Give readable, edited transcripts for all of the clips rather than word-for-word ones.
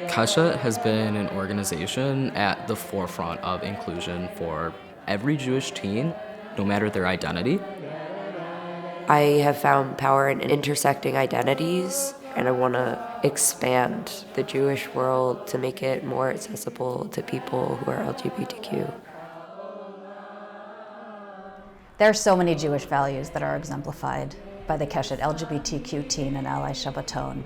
Keshet has been an organization at the forefront of inclusion for every Jewish teen, no matter their identity. I have found power in intersecting identities, and I want to expand the Jewish world to make it more accessible to people who are LGBTQ. There are so many Jewish values that are exemplified by the Keshet LGBTQ teen and ally Shabbaton.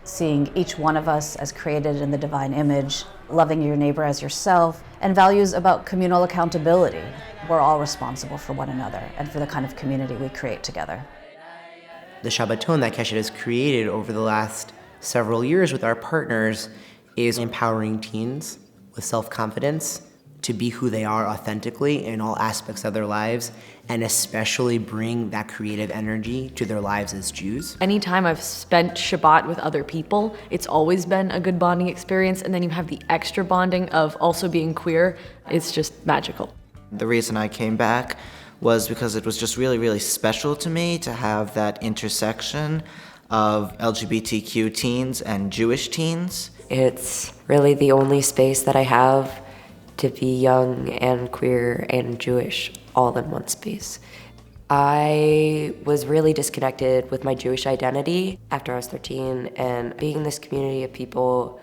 Seeing each one of us as created in the divine image, loving your neighbor as yourself, and values about communal accountability. We're all responsible for one another and for the kind of community we create together. The Shabbaton that Keshet has created over the last several years with our partners is empowering teens with self-confidence to be who they are authentically in all aspects of their lives, and especially bring that creative energy to their lives as Jews. Anytime I've spent Shabbat with other people, it's always been a good bonding experience, and then you have the extra bonding of also being queer. It's just magical. The reason I came back was because it was just really, really special to me to have that intersection of LGBTQ teens and Jewish teens. It's really the only space that I have to be young and queer and Jewish all in one space. I was really disconnected with my Jewish identity after I was 13, and being in this community of people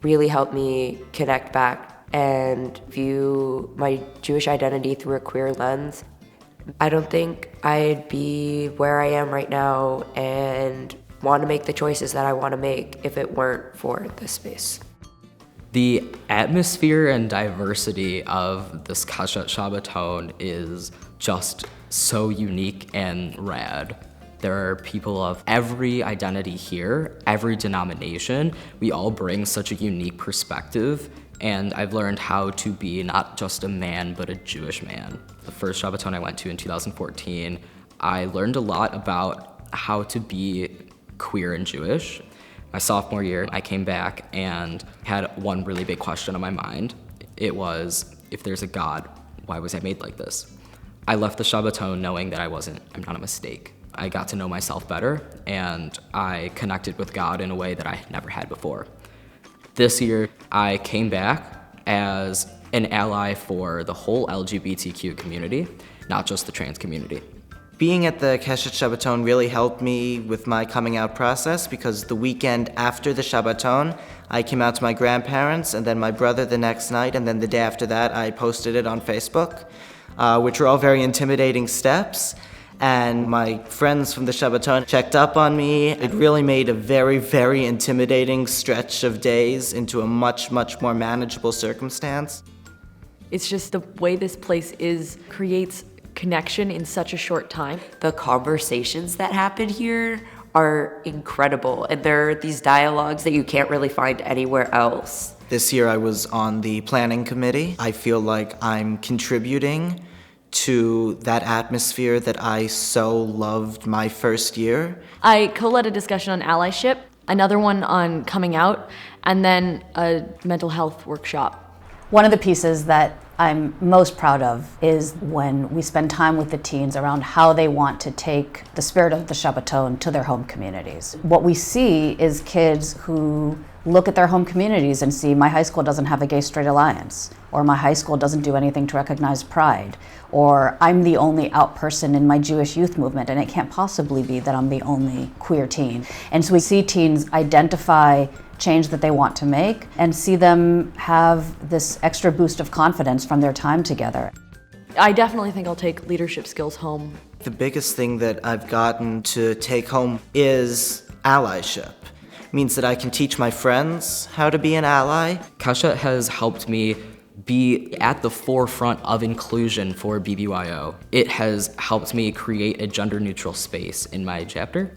really helped me connect back and view my Jewish identity through a queer lens. I don't think I'd be where I am right now and want to make the choices that I want to make if it weren't for this space. The atmosphere and diversity of this Keshet Shabbaton is just so unique and rad. There are people of every identity here, every denomination. We all bring such a unique perspective, and I've learned how to be not just a man, but a Jewish man. The first Shabbaton I went to in 2014, I learned a lot about how to be queer and Jewish. My sophomore year, I came back and had one really big question on my mind. It was, if there's a God, why was I made like this? I left the Shabbaton knowing that I'm not a mistake. I got to know myself better, and I connected with God in a way that I never had before. This year, I came back as an ally for the whole LGBTQ community, not just the trans community. Being at the Keshet Shabbaton really helped me with my coming out process, because the weekend after the Shabbaton, I came out to my grandparents and then my brother the next night, and then the day after that I posted it on Facebook, which were all very intimidating steps. And my friends from the Shabbaton checked up on me. It really made a very, very intimidating stretch of days into a much, much more manageable circumstance. It's just the way this place creates connection in such a short time. The conversations that happen here are incredible, and there are these dialogues that you can't really find anywhere else. This year I was on the planning committee. I feel like I'm contributing to that atmosphere that I so loved my first year. I co-led a discussion on allyship, another one on coming out, and then a mental health workshop. One of the pieces that I'm most proud of is when we spend time with the teens around how they want to take the spirit of the Shabbaton to their home communities. What we see is kids who look at their home communities and see, my high school doesn't have a gay-straight alliance, or my high school doesn't do anything to recognize pride, or I'm the only out person in my Jewish youth movement, and it can't possibly be that I'm the only queer teen. And so we see teens identify change that they want to make and see them have this extra boost of confidence from their time together. I definitely think I'll take leadership skills home. The biggest thing that I've gotten to take home is allyship. It means that I can teach my friends how to be an ally. Keshet has helped me be at the forefront of inclusion for BBYO. It has helped me create a gender-neutral space in my chapter.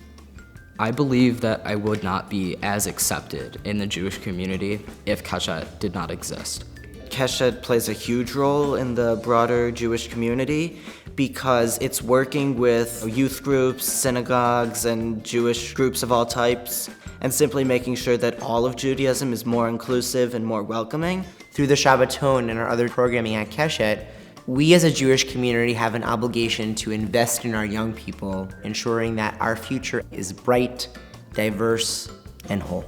I believe that I would not be as accepted in the Jewish community if Keshet did not exist. Keshet plays a huge role in the broader Jewish community because it's working with youth groups, synagogues, and Jewish groups of all types, and simply making sure that all of Judaism is more inclusive and more welcoming. Through the Shabbaton and our other programming at Keshet, we as a Jewish community have an obligation to invest in our young people, ensuring that our future is bright, diverse, and whole.